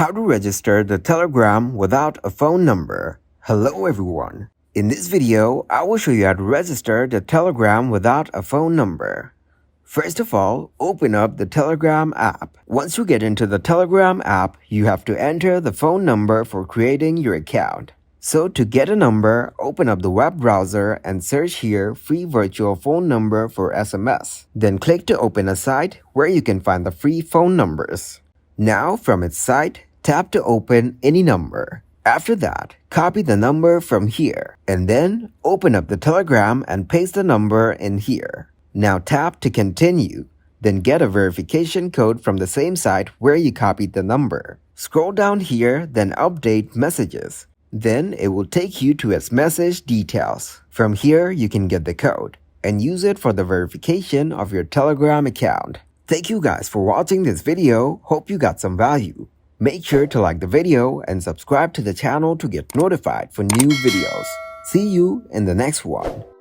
How to register the Telegram without a phone number. Hello everyone. In this video, I will show you how to register the Telegram without a phone number. First of all, open up the Telegram app. Once you get into the Telegram app, you have to enter the phone number for creating your account. So to get a number, open up the web browser and search here free virtual phone number for SMS. Then click to open a site where you can find the free phone numbers. Now from its site, tap to open any number. After that, copy the number from here and then open up the Telegram and paste the number in here. Now tap to continue, then get a verification code from the same site where you copied the number. Scroll down here, then update messages. Then it will take you to its message details. From here, you can get the code and use it for the verification of your Telegram account. Thank you guys for watching this video. Hope you got some value. Make sure to like the video and subscribe to the channel to get notified for new videos. See you in the next one.